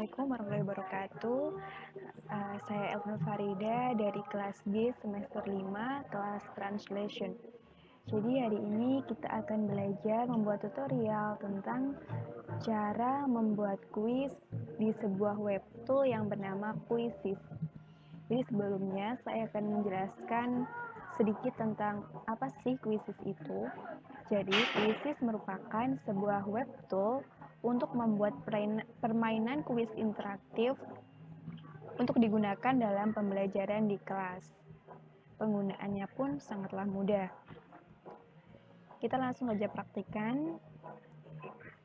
Assalamualaikum warahmatullahi wabarakatuh. Saya Elvin Farida dari kelas G semester 5, kelas Translation. Jadi hari ini kita akan belajar membuat tutorial tentang cara membuat kuis di sebuah web tool yang bernama Quizizz. Jadi sebelumnya saya akan menjelaskan sedikit tentang apa sih Quizizz itu. Jadi Quizizz merupakan sebuah web tool untuk membuat permainan kuis interaktif untuk digunakan dalam pembelajaran di kelas. Penggunaannya pun sangatlah mudah. Kita langsung aja praktikan.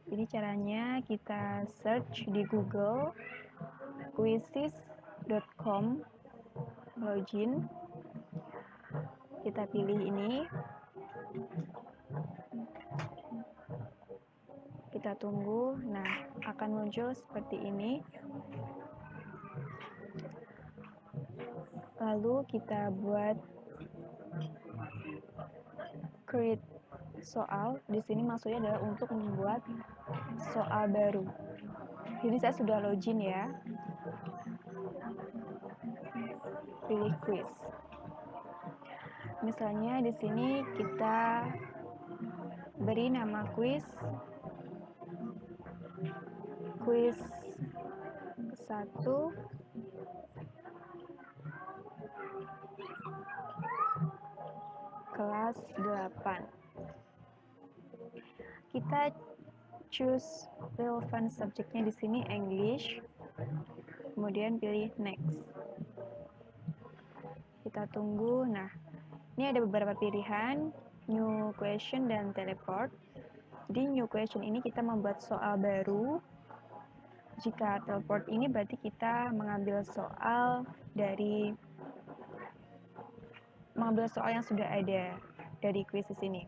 Jadi caranya kita search di Google quizizz.com, login. Kita pilih ini. Kita tunggu. Nah, akan muncul seperti ini. Lalu kita buat create soal. Di sini maksudnya adalah untuk membuat soal baru. Jadi saya sudah login ya. Pilih quiz. Misalnya di sini kita beri nama quiz 1 kelas 8. Kita choose relevant subjeknya di sini English. Kemudian pilih next. Kita tunggu. Nah, ini ada beberapa pilihan, new question dan teleport. Jadi new question ini kita membuat soal baru. Jika teleport ini berarti kita mengambil soal yang sudah ada dari quizzes ini.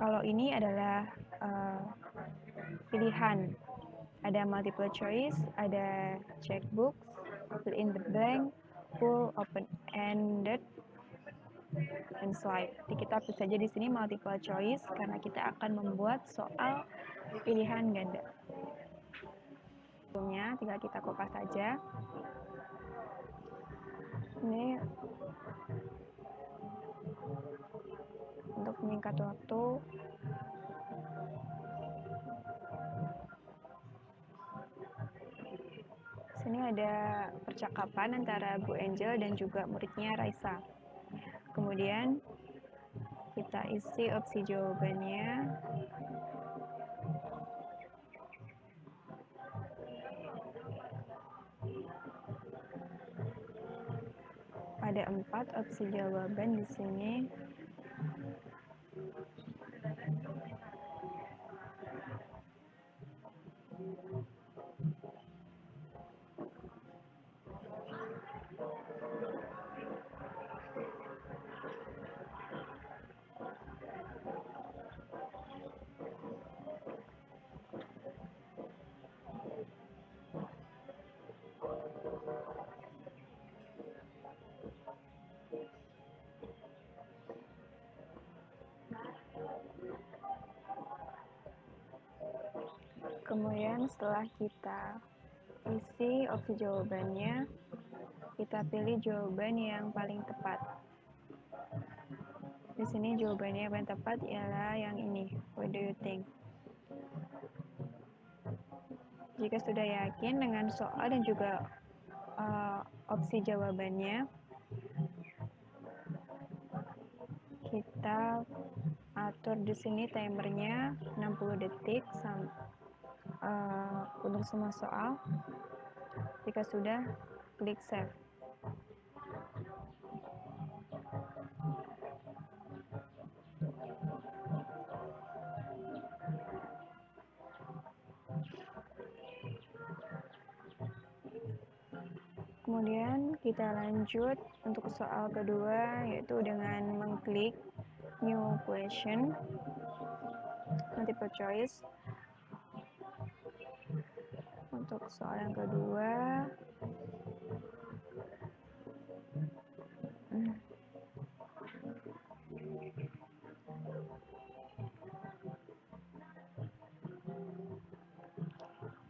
Kalau ini adalah pilihan, ada multiple choice, ada checkbox, fill in the blank, full, open-ended, and slide. Jadi kita pilih saja di sini multiple choice karena kita akan membuat soal pilihan ganda. Sebelumnya tinggal kita kopas saja. Ini untuk menyingkat waktu. Sini ada percakapan antara Bu Angel dan juga muridnya Raisa. Kemudian kita isi opsi jawabannya. Ada 4 opsi jawaban di sini. Kemudian setelah kita isi opsi jawabannya, kita pilih jawaban yang paling tepat. Di sini jawabannya yang paling tepat ialah yang ini. What do you think? Jika sudah yakin dengan soal dan juga opsi jawabannya, kita atur di sini timernya 60 detik untuk semua soal. Jika sudah, klik save. Kemudian kita lanjut untuk soal kedua, yaitu dengan mengklik new question, multiple choice. Untuk soal yang kedua,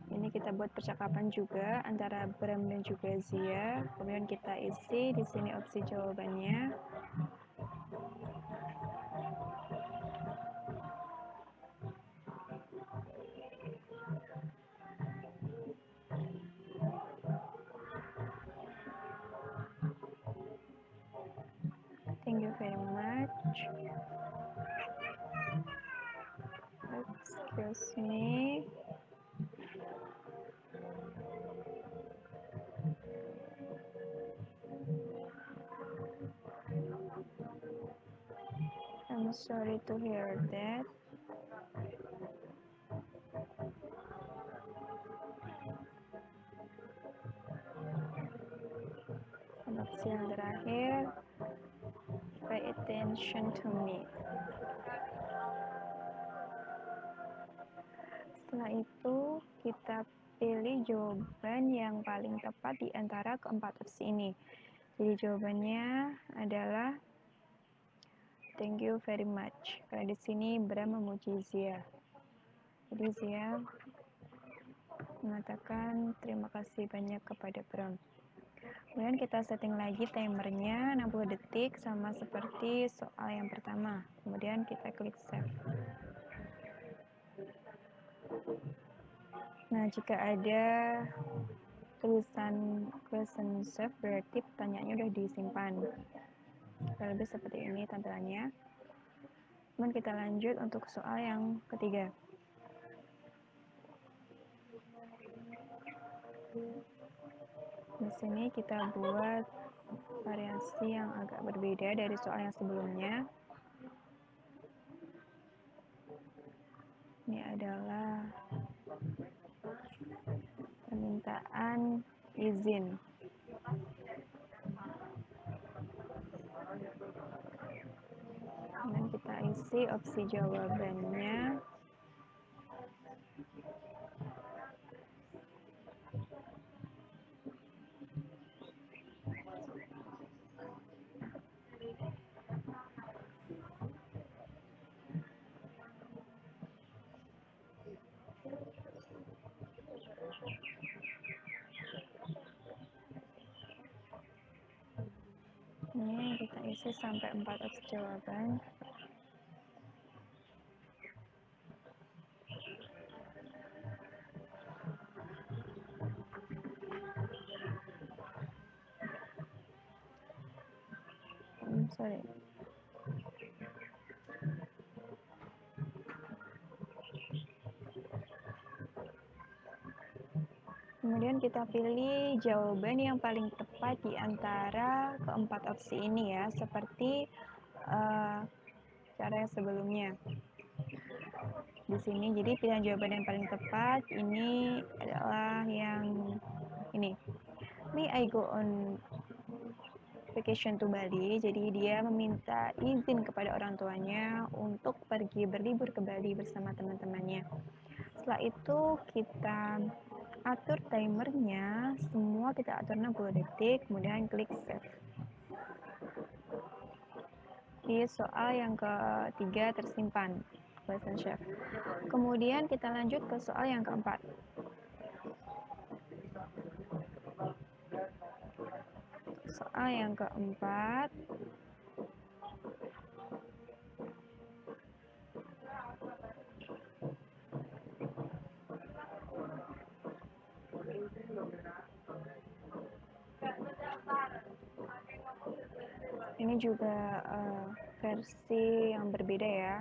ini kita buat membuat percakapan juga antara Bram dan juga Zia. Kemudian kita isi di sini opsi jawabannya. Thank you very much. Excuse me. I'm sorry to hear that. Opsi yang terakhir, pay attention to me. Setelah itu, kita pilih jawaban yang paling tepat di antara keempat opsi ini. Jadi jawabannya adalah thank you very much. Karena di sini Bram memuji Zia. Jadi Zia mengatakan terima kasih banyak kepada Bram. Kemudian kita setting lagi timernya 60 detik sama seperti soal yang pertama. Kemudian kita klik save. Nah, jika ada tulisan question save berarti pertanyaannya udah disimpan. Lebih seperti ini tampilannya. Kemudian kita lanjut untuk soal yang ketiga. Di sini kita buat variasi yang agak berbeda dari soal yang sebelumnya. Ini adalah permintaan izin. Dan kita isi opsi jawabannya. Ini kita isi sampai 4 opsi jawaban. Sorry. Kemudian kita pilih jawaban yang paling tepat di antara keempat opsi ini ya, seperti cara yang sebelumnya. Di sini jadi pilihan jawaban yang paling tepat ini adalah yang ini. May I go on vacation to Bali. Jadi dia meminta izin kepada orang tuanya untuk pergi berlibur ke Bali bersama teman-temannya. Setelah itu kita atur timernya, semua kita atur 60 detik, kemudian klik save. Di soal yang ketiga tersimpan question chef. Kemudian kita lanjut ke soal yang keempat. Soal yang keempat, ini juga versi yang berbeda ya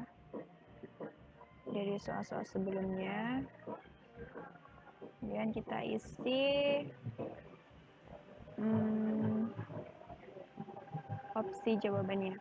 dari soal-soal sebelumnya. Kemudian kita isi opsi jawabannya.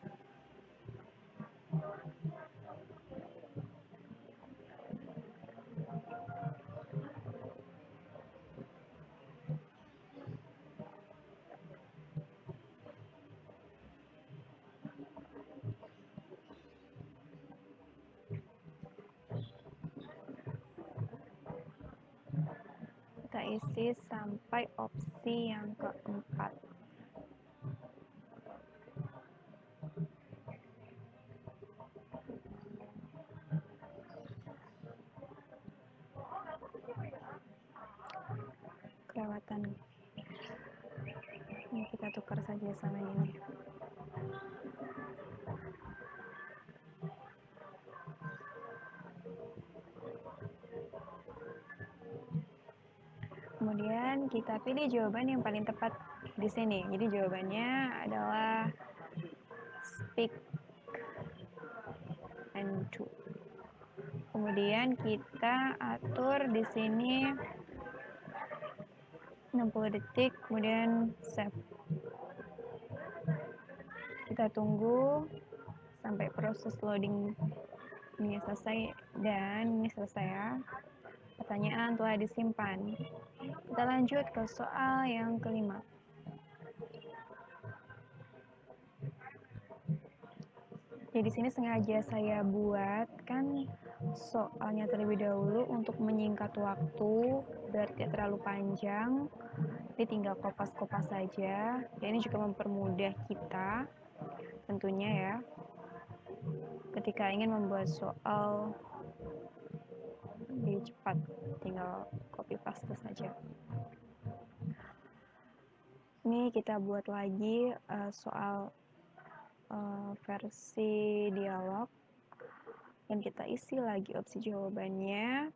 Kita isi sampai opsi yang keempat. kelewatan. Ini kita tukar saja sama ini. Kemudian kita pilih jawaban yang paling tepat di sini. Jadi jawabannya adalah speak and do. Kemudian kita atur di sini 60 detik, kemudian save. Kita tunggu sampai proses loading ini selesai, dan ini selesai ya. Pertanyaan telah disimpan. Kita lanjut ke soal yang kelima. Jadi di sini sengaja saya buatkan soalnya terlebih dahulu untuk menyingkat waktu, biar tidak terlalu panjang. Jadi tinggal kopas-kopas saja. Dan ini juga mempermudah kita tentunya ya, ketika ingin membuat soal lebih cepat, tinggal copy paste saja. Ini kita buat lagi soal versi dialog, dan kita isi lagi opsi jawabannya.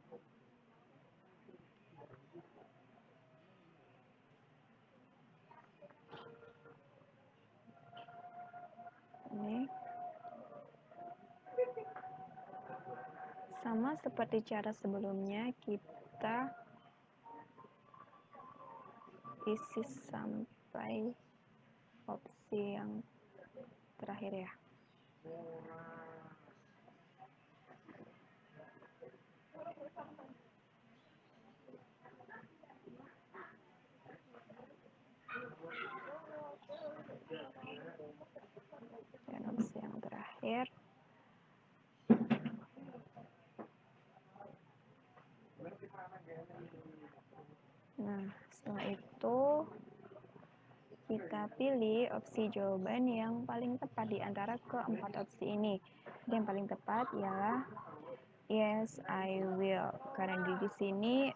Ini sama seperti cara sebelumnya, kita isi sampai opsi yang terakhir ya. Dan opsi yang terakhir. Nah, setelah itu kita pilih opsi jawaban yang paling tepat di antara keempat opsi ini. Dan yang paling tepat ialah yes, I will. Karena di sini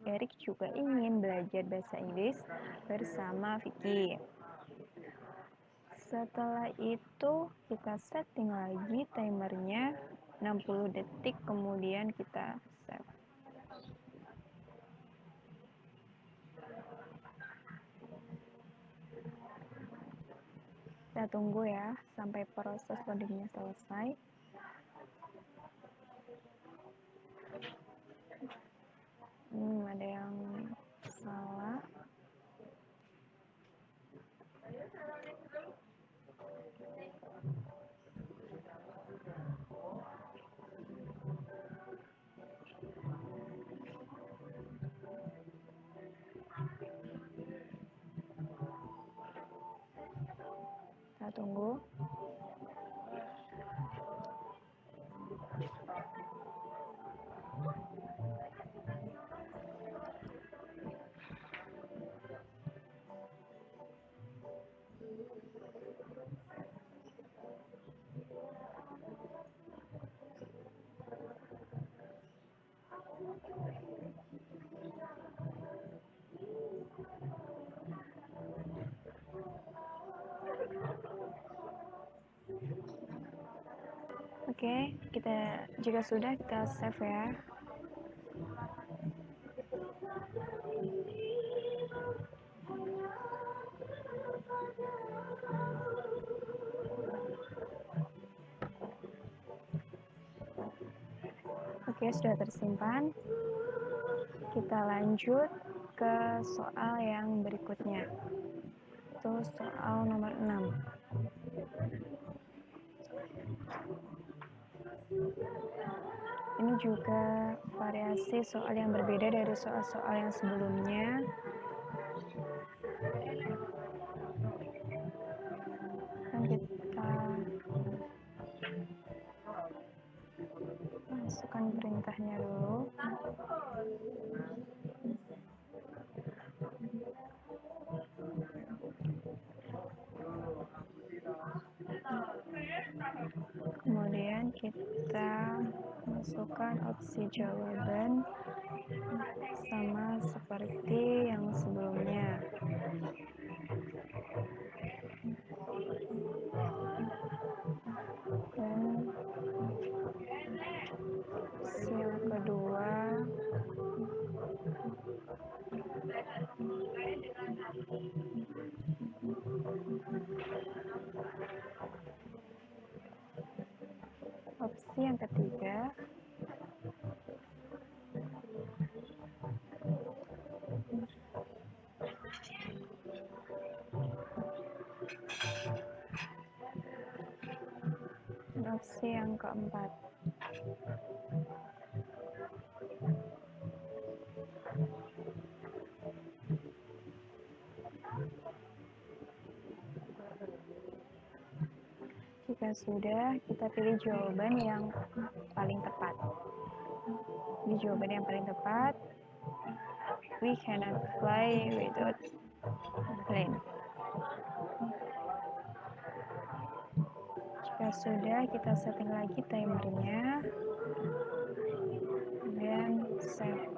Erik juga ingin belajar bahasa Inggris bersama Vicky. Setelah itu kita setting lagi timernya 60 detik, kemudian kita save. Kita tunggu ya sampai proses loadingnya selesai. Ada yang salah. Kita tunggu. Oke, kita jika sudah kita save ya. Oke, sudah tersimpan. Kita lanjut ke soal yang berikutnya. Itu soal nomor 6. Ini juga variasi soal yang berbeda dari soal-soal yang sebelumnya. Dan kita masukkan perintahnya dulu. Kemudian kita masukkan opsi jawaban sama seperti yang sebelumnya. opsi yang keempat. Jika sudah, kita pilih jawaban yang paling tepat. Di jawaban yang paling tepat, we cannot fly without plane. Jika sudah, kita setting lagi timernya, dan save.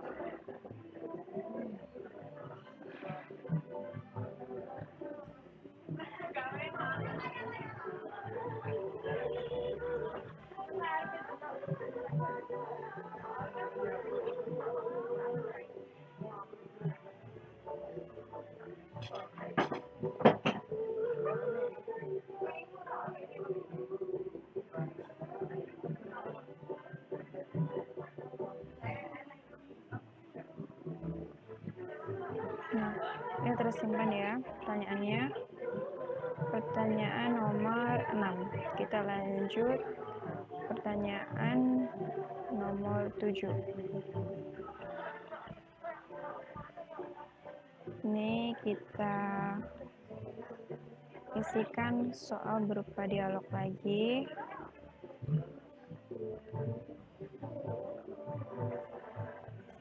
Nah, ini tersimpan ya pertanyaannya. Pertanyaan nomor 6. Kita lanjut pertanyaan nomor 7. Ini kita isikan soal berupa dialog lagi.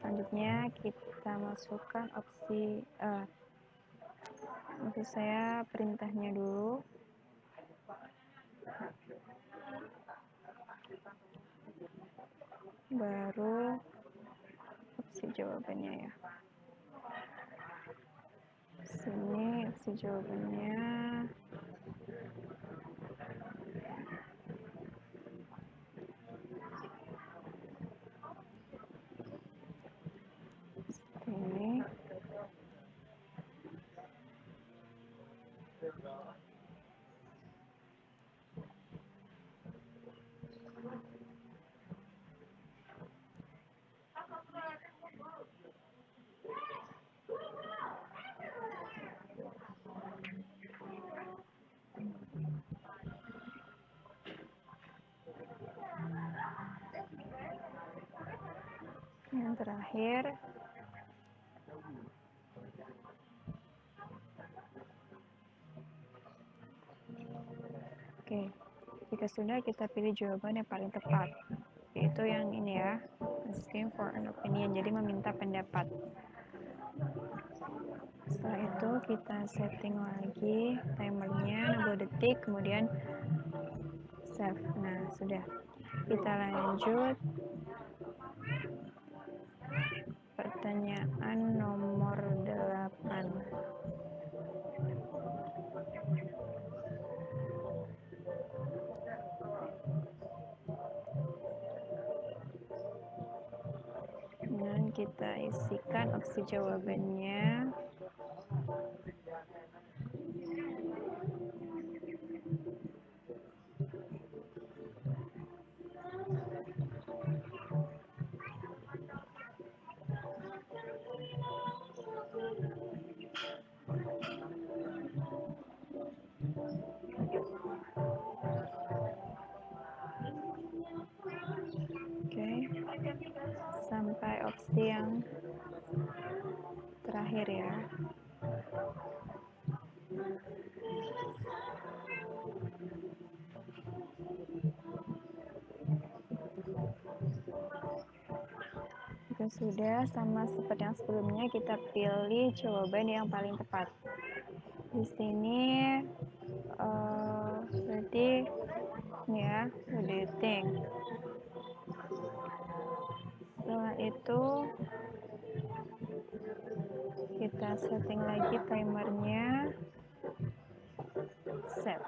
Selanjutnya kita masukkan opsi maksud saya perintahnya dulu. Baru opsi jawabannya ya. Sini opsi jawabannya. Ini. Yang terakhir, oke, jika sudah kita pilih jawaban yang paling tepat, yaitu yang ini ya, asking for an opinion, jadi meminta pendapat. Setelah itu kita setting lagi timernya 60 detik, kemudian save. Nah, sudah. Kita lanjut pertanyaan nomor 8. Dan kita isikan opsi jawabannya. Oke, sampai opsi yang terakhir ya. Jika sudah, sama seperti yang sebelumnya, kita pilih jawaban yang paling tepat. Di sini berarti ini ya, what do you think? Setelah itu kita setting lagi timernya, set.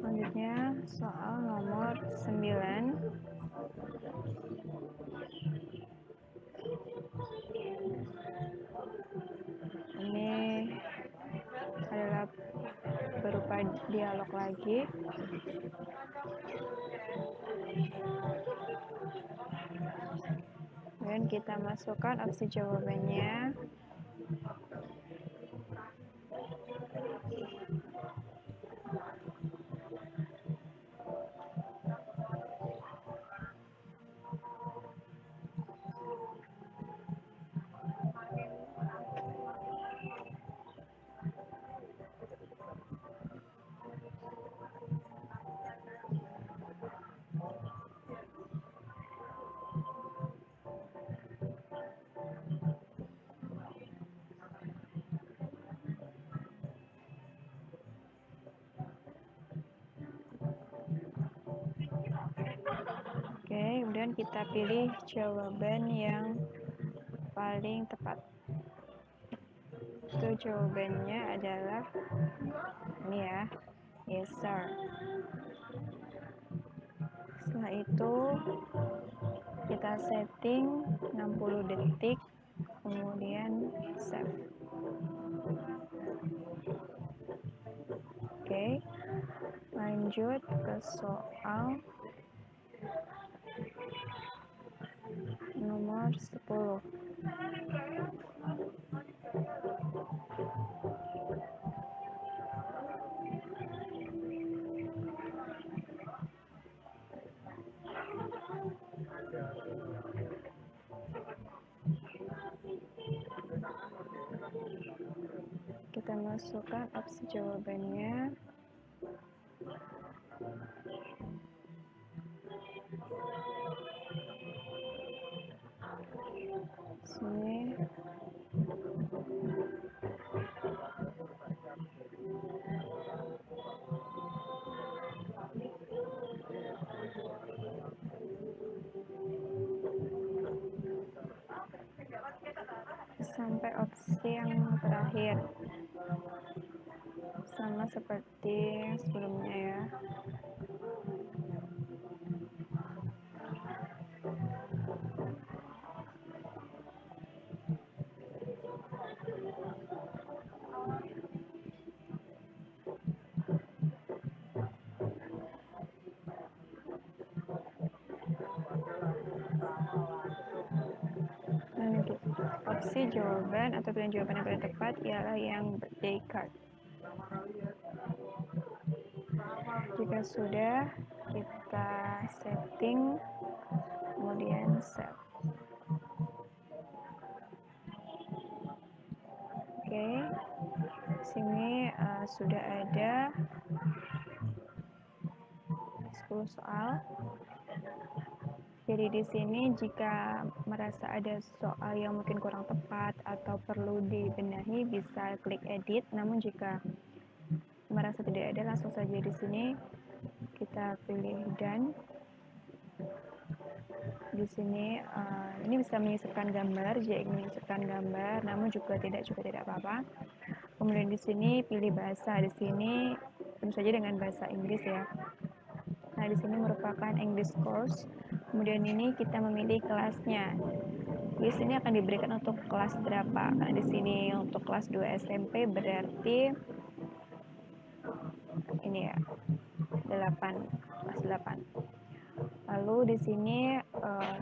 Selanjutnya soal nomor 9. Ini adalah berupa dialog lagi. Dan kita masukkan opsi jawabannya. Kemudian kita pilih jawaban yang paling tepat. Itu jawabannya adalah ini ya, yes sir. Setelah itu kita setting 60 detik, kemudian save. Oke, lanjut ke soal nomor 10. Kita masukkan opsi jawabannya. Sini. Sampai opsi yang terakhir. Sama seperti sebelumnya ya. Dan untuk opsi jawaban atau pilihan jawaban yang paling tepat ialah yang birthday card. Jika sudah, kita setting, kemudian save. Oke, sini sudah ada 10 soal. Jadi di sini jika merasa ada soal yang mungkin kurang tepat atau perlu dibenahi bisa klik edit. Namun jika merasa tidak ada, langsung saja di sini kita pilih done. Di sini ini bisa menyisipkan gambar, jika ingin menyisipkan gambar, namun juga tidak apa-apa. Kemudian di sini pilih bahasa. Di sini tentu saja dengan bahasa Inggris ya. Nah, di sini merupakan English course. Kemudian ini kita memilih kelasnya. Quiz ini akan diberikan untuk kelas berapa? Nah, di sini untuk kelas 2 SMP berarti ini ya, 8, kelas 8. Lalu di sini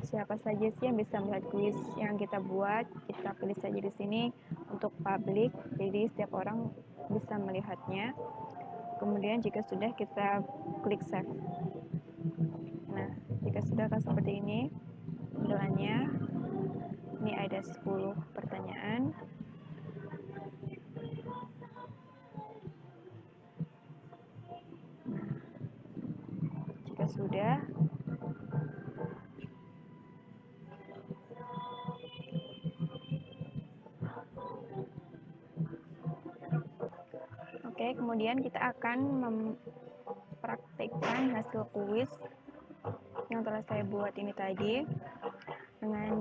siapa saja sih yang bisa melihat quiz yang kita buat? Kita pilih saja di sini untuk public. Jadi setiap orang bisa melihatnya. Kemudian jika sudah kita klik save. Nah, jika sudah kan seperti ini tampilannya. Ini ada 10 pertanyaan. Nah, jika sudah, oke, kemudian kita akan mempraktikkan hasil kuis yang telah saya buat ini tadi dengan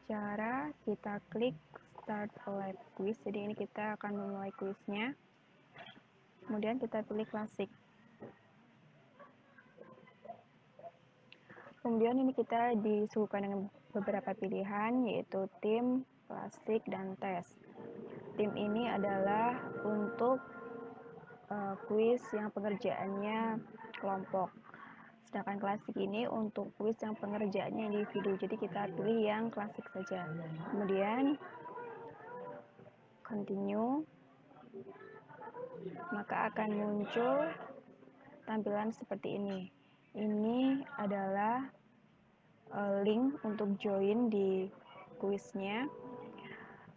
cara kita klik start live quiz. Jadi ini kita akan memulai kuisnya. Kemudian kita pilih klasik. Kemudian ini kita disuguhkan dengan beberapa pilihan yaitu tim, klasik, dan tes. Tim ini adalah untuk kuis yang pengerjaannya kelompok. Sedangkan klasik ini untuk kuis yang pengerjaannya individu. Jadi kita pilih yang klasik saja. Kemudian continue. Maka akan muncul tampilan seperti ini. Ini adalah link untuk join di kuisnya.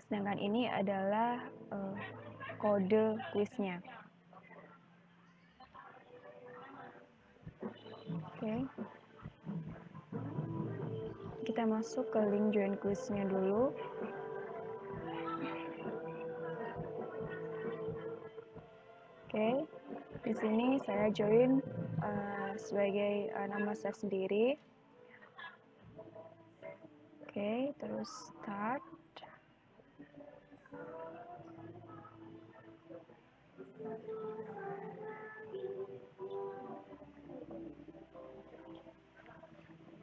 Sedangkan ini adalah kode kuisnya. Oke. Kita masuk ke link join kuisnya dulu. Oke. Di sini saya join sebagai nama saya sendiri. Oke, terus start.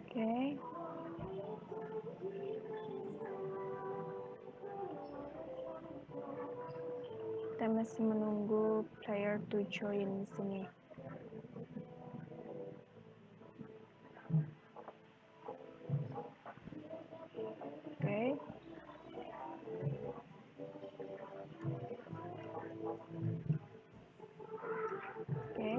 Oke. Kita masih menunggu player to join di sini. Oke. Oke.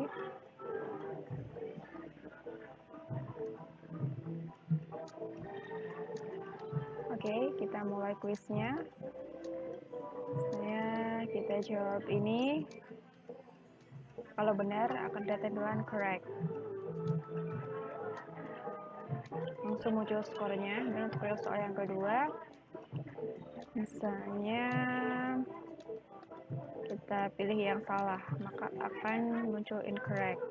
Oke, kita mulai kuisnya. Kita jawab ini. Kalau benar akan ditentukan correct. Langsung muncul skornya. Dan untuk soal yang kedua, misalnya kita pilih yang salah, maka akan muncul incorrect.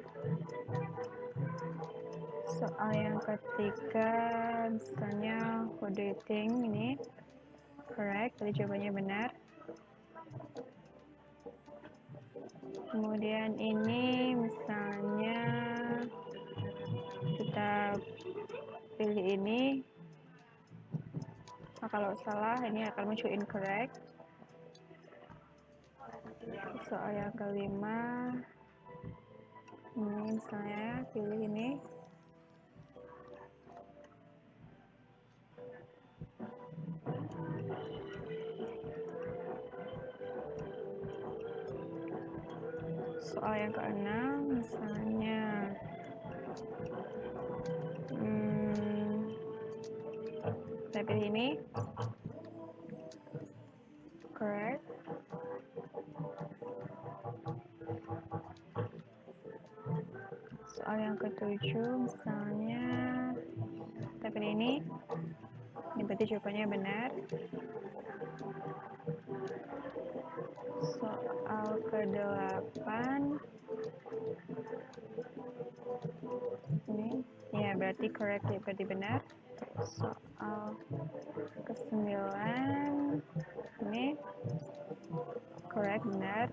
Soal yang ketiga, misalnya what do you think, ini correct, jadi jawabannya benar. Kemudian ini misalnya kita pilih ini, nah, kalau salah ini akan muncul incorrect. Soal yang kelima, ini misalnya pilih ini. Soal yang keenam, misalnya saya pilih ini, correct. Soal yang ketujuh, misalnya kita pilih ini berarti jawabannya benar. Soal ke-8, ini ya berarti correct, ya berarti benar. Soal ke-9, ini correct, benar.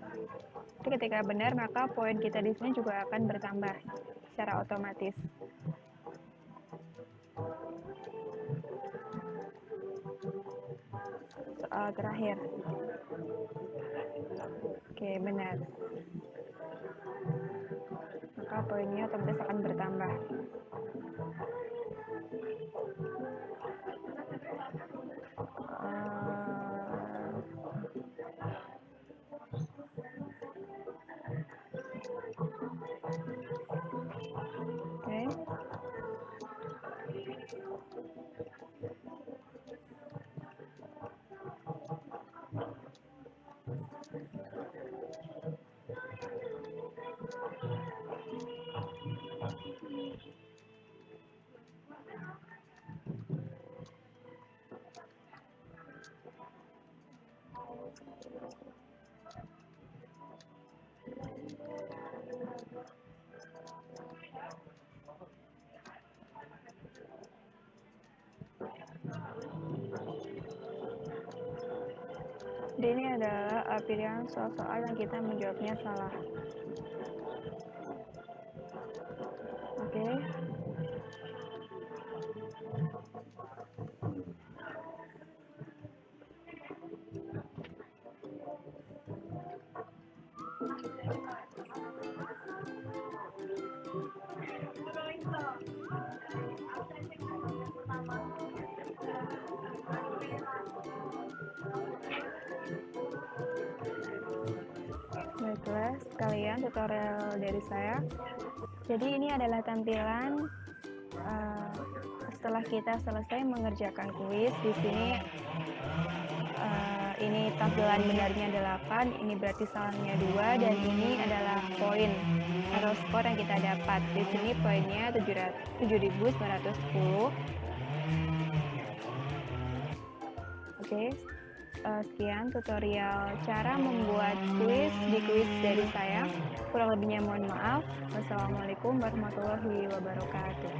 Jadi ketika benar maka poin kita di sini juga akan bertambah secara otomatis. Soal terakhir, oke, benar, maka poinnya otomatis akan bertambah. Oke. Jadi ini adalah pilihan soal-soal yang kita menjawabnya salah. Oke. Baiklah sekalian, tutorial dari saya. Jadi ini adalah tampilan setelah kita selesai mengerjakan kuis. Di sini ini tampilan benarnya 8, ini berarti salahnya 2, dan ini adalah poin atau skor yang kita dapat. Di sini poinnya 7.910. Oke. Sekian tutorial cara membuat kuis di kuis dari saya. Kurang lebihnya mohon maaf. Wassalamualaikum warahmatullahi wabarakatuh.